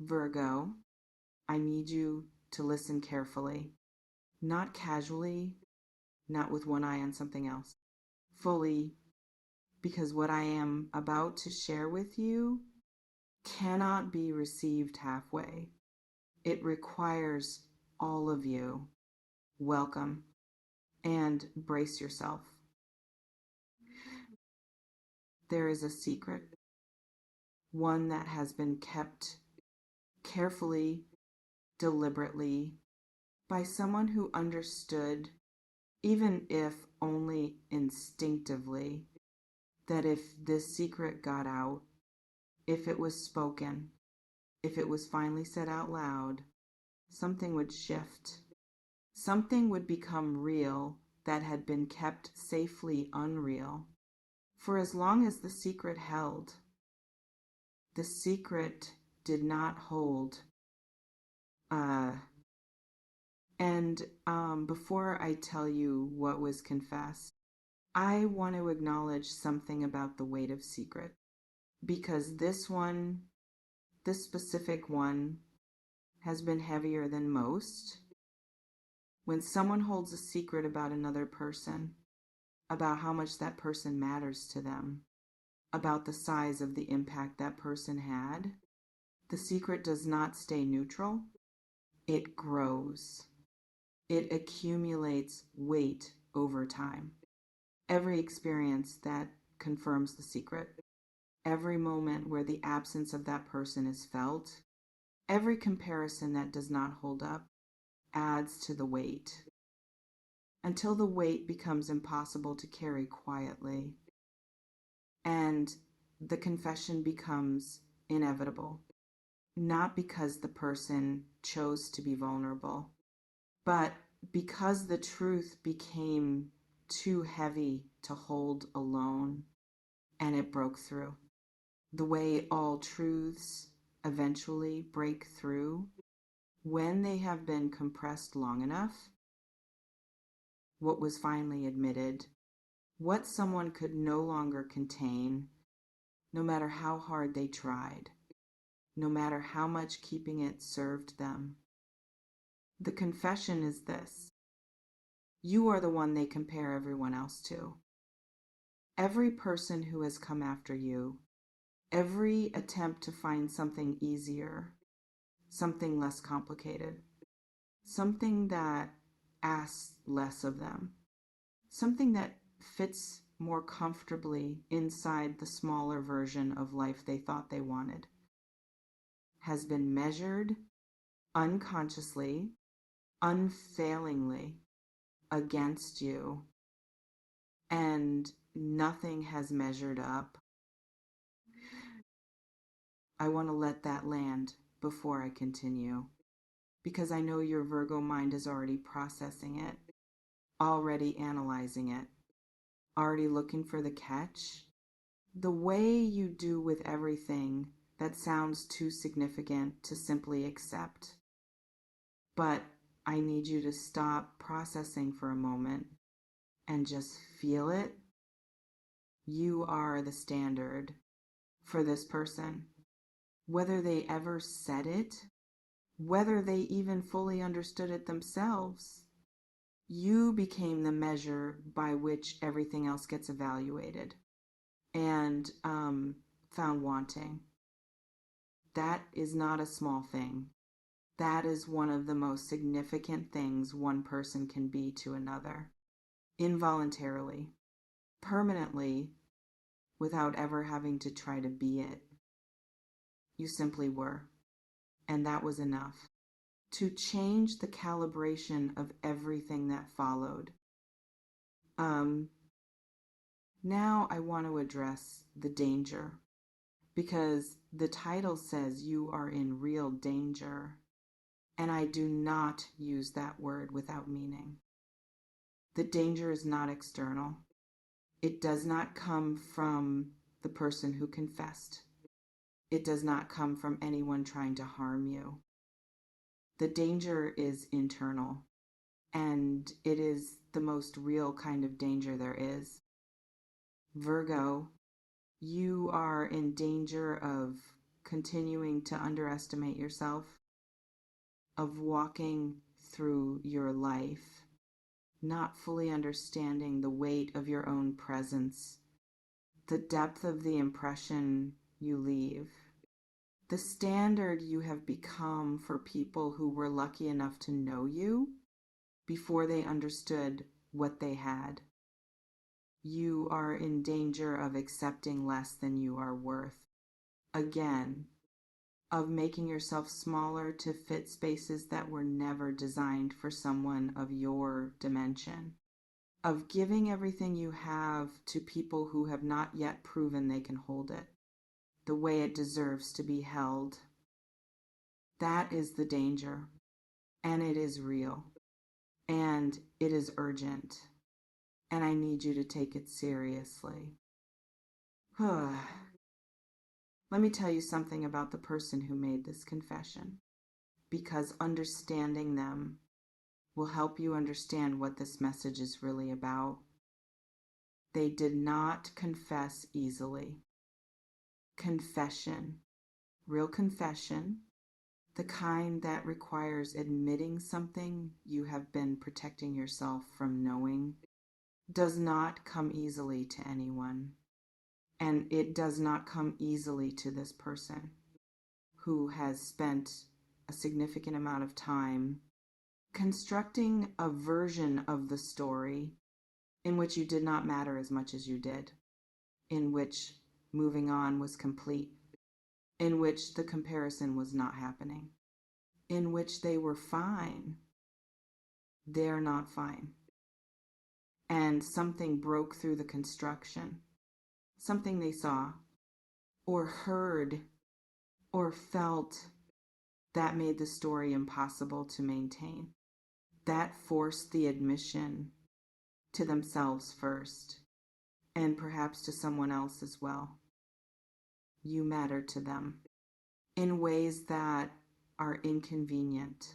Virgo, I need you to listen carefully, not casually, not with one eye on something else, fully, because what I am about to share with you cannot be received halfway. It requires all of you. Welcome and brace yourself. There is a secret, one that has been kept carefully, deliberately, by someone who understood, even if only instinctively, that if this secret got out, if it was spoken, if it was finally said out loud, something would shift. Something would become real that had been kept safely unreal. For as long as the secret held, the secret did not hold. Before I tell you what was confessed, I want to acknowledge something about the weight of secret. Because this specific one, has been heavier than most. When someone holds a secret about another person, about how much that person matters to them, about the size of the impact that person had, the secret does not stay neutral. It grows. It accumulates weight over time. Every experience that confirms the secret, every moment where the absence of that person is felt, every comparison that does not hold up adds to the weight until the weight becomes impossible to carry quietly and the confession becomes inevitable, not because the person chose to be vulnerable, but because the truth became too heavy to hold alone and it broke through. The way all truths eventually break through when they have been compressed long enough, what was finally admitted, what someone could no longer contain, no matter how hard they tried, no matter how much keeping it served them. The confession is this: you are the one they compare everyone else to. Every person who has come after you, every attempt to find something easier, something less complicated, something that asks less of them, something that fits more comfortably inside the smaller version of life they thought they wanted, has been measured unconsciously, unfailingly against you, and nothing has measured up. I want to let that land before I continue, because I know your Virgo mind is already processing it, already analyzing it, already looking for the catch. The way you do with everything that sounds too significant to simply accept. But I need you to stop processing for a moment and just feel it. You are the standard for this person. Whether they ever said it, whether they even fully understood it themselves, you became the measure by which everything else gets evaluated and found wanting. That is not a small thing. That is one of the most significant things one person can be to another, involuntarily, permanently, without ever having to try to be it. You simply were, and that was enough to change the calibration of everything that followed. Now I want to address the danger, because the title says you are in real danger, and I do not use that word without meaning. The danger is not external. It does not come from the person who confessed. It does not come from anyone trying to harm you. The danger is internal, and it is the most real kind of danger there is. Virgo, you are in danger of continuing to underestimate yourself, of walking through your life, not fully understanding the weight of your own presence, the depth of the impression you leave, the standard you have become for people who were lucky enough to know you before they understood what they had. You are in danger of accepting less than you are worth. Again, of making yourself smaller to fit spaces that were never designed for someone of your dimension. Of giving everything you have to people who have not yet proven they can hold it the way it deserves to be held. That is the danger, and it is real, and it is urgent, and I need you to take it seriously. Let me tell you something about the person who made this confession, because understanding them will help you understand what this message is really about. They did not confess easily. Confession, real confession, the kind that requires admitting something you have been protecting yourself from knowing, does not come easily to anyone. And it does not come easily to this person who has spent a significant amount of time constructing a version of the story in which you did not matter as much as you did, in which moving on was complete, in which the comparison was not happening, in which they were fine. They're not fine. And something broke through the construction, something they saw or heard or felt that made the story impossible to maintain. That forced the admission to themselves first, and perhaps to someone else as well. You matter to them in ways that are inconvenient,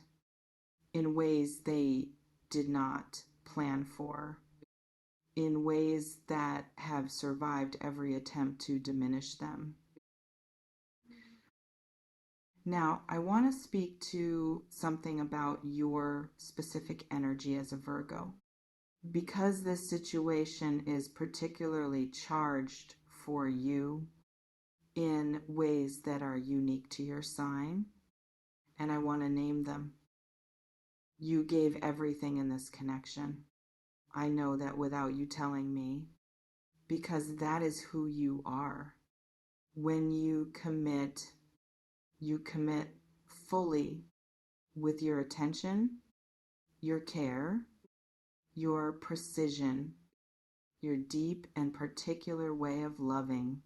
in ways they did not plan for, in ways that have survived every attempt to diminish them. Now, I want to speak to something about your specific energy as a Virgo. Because this situation is particularly charged for you in ways that are unique to your sign, and I want to name them. You gave everything in this connection. I know that without you telling me, because that is who you are. When you commit fully with your attention, your care, your precision, your deep and particular way of loving.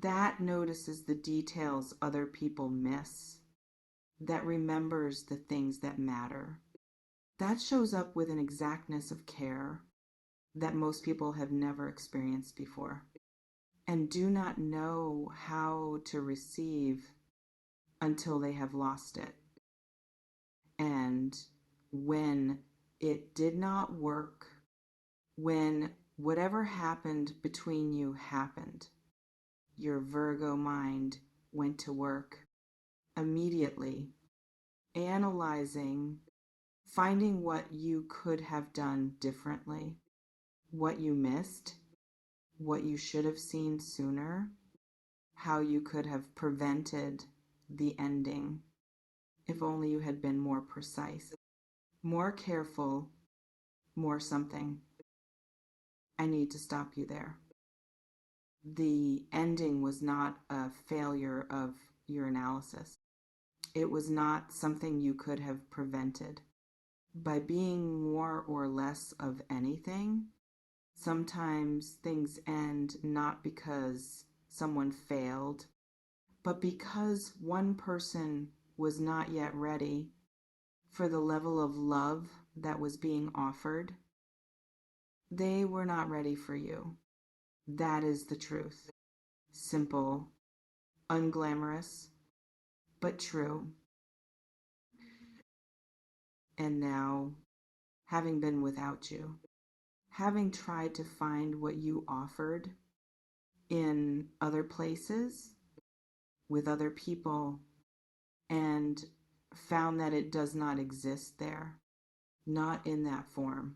That notices the details other people miss, that remembers the things that matter. That shows up with an exactness of care that most people have never experienced before and do not know how to receive until they have lost it. And when it did not work, when whatever happened between you happened, your Virgo mind went to work immediately, analyzing, finding what you could have done differently, what you missed, what you should have seen sooner, how you could have prevented the ending if only you had been more precise, more careful, more something. I need to stop you there. The ending was not a failure of your analysis. It was not something you could have prevented. By being more or less of anything, sometimes things end not because someone failed, but because one person was not yet ready for the level of love that was being offered. They were not ready for you. That is the truth. Simple, unglamorous, but true. And now, having been without you, having tried to find what you offered in other places, with other people and found that it does not exist there, not in that form,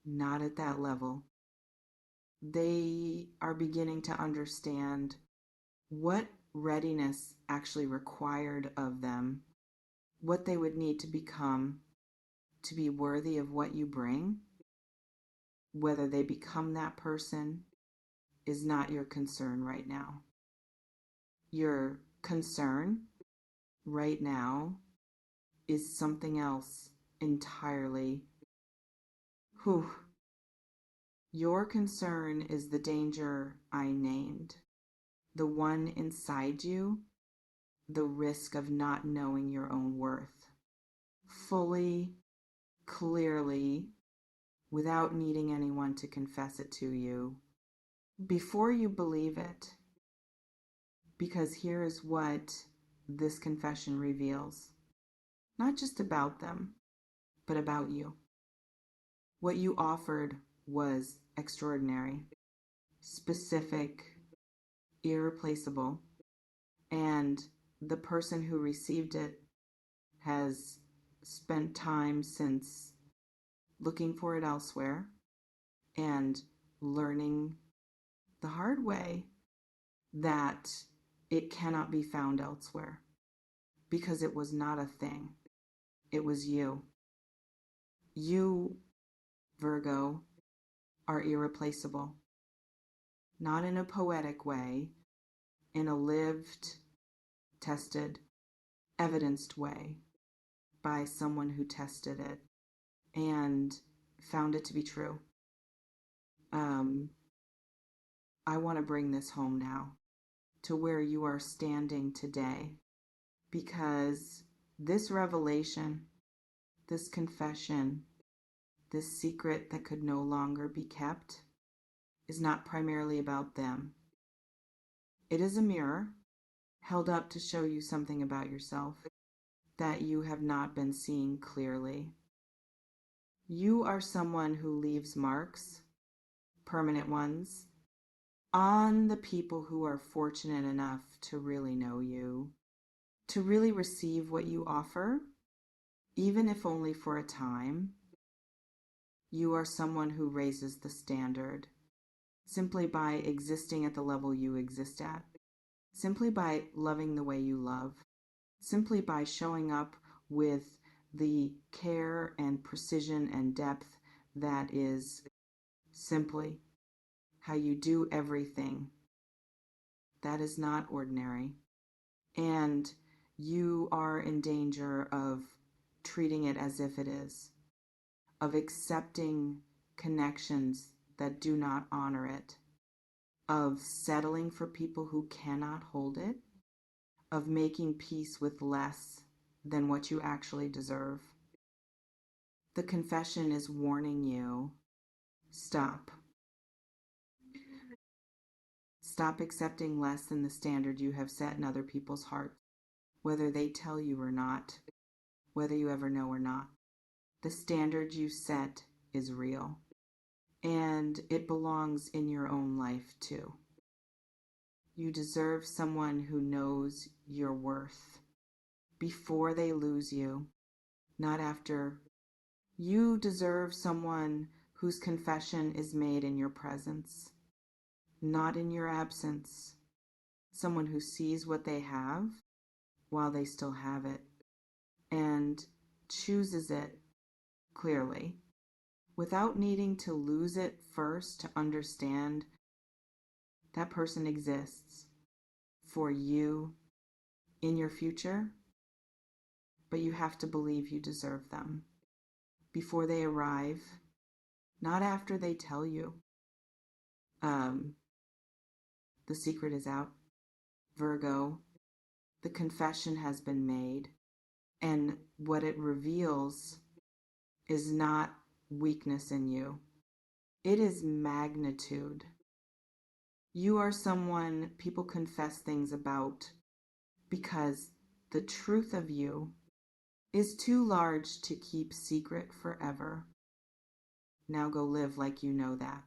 not at that level. They are beginning to understand what readiness actually required of them, what they would need to become to be worthy of what you bring. Whether they become that person is not your concern right now. Your concern right now is something else entirely. Whew. Your concern is the danger I named, the one inside you, the risk of not knowing your own worth fully, clearly, without needing anyone to confess it to you, before you believe it. Because here is what this confession reveals, not just about them, but about you. What you offered was extraordinary, specific, irreplaceable, and the person who received it has spent time since looking for it elsewhere and learning the hard way that it cannot be found elsewhere because it was not a thing. It was you. You, Virgo, are irreplaceable. Not in a poetic way, in a lived, tested, evidenced way by someone who tested it and found it to be true. I want to bring this home now to where you are standing today, because this revelation, this confession, this secret that could no longer be kept is not primarily about them. It is a mirror held up to show you something about yourself that you have not been seeing clearly. You are someone who leaves marks, permanent ones, on the people who are fortunate enough to really know you, to really receive what you offer, even if only for a time. You are someone who raises the standard simply by existing at the level you exist at, simply by loving the way you love, simply by showing up with the care and precision and depth that is simply how you do everything. That is not ordinary. And you are in danger of treating it as if it is, of accepting connections that do not honor it, of settling for people who cannot hold it, of making peace with less than what you actually deserve. The confession is warning you, stop. Stop accepting less than the standard you have set in other people's hearts, whether they tell you or not, whether you ever know or not. The standard you set is real, and it belongs in your own life too. You deserve someone who knows your worth before they lose you, not after. You deserve someone whose confession is made in your presence, not in your absence. Someone who sees what they have while they still have it and chooses it clearly without needing to lose it first to understand that person exists for you in your future, but you have to believe you deserve them before they arrive, not after they tell you. The secret is out, Virgo. The confession has been made, and what it reveals is not weakness in you. It is magnitude. You are someone people confess things about because the truth of you is too large to keep secret forever. Now go live like you know that.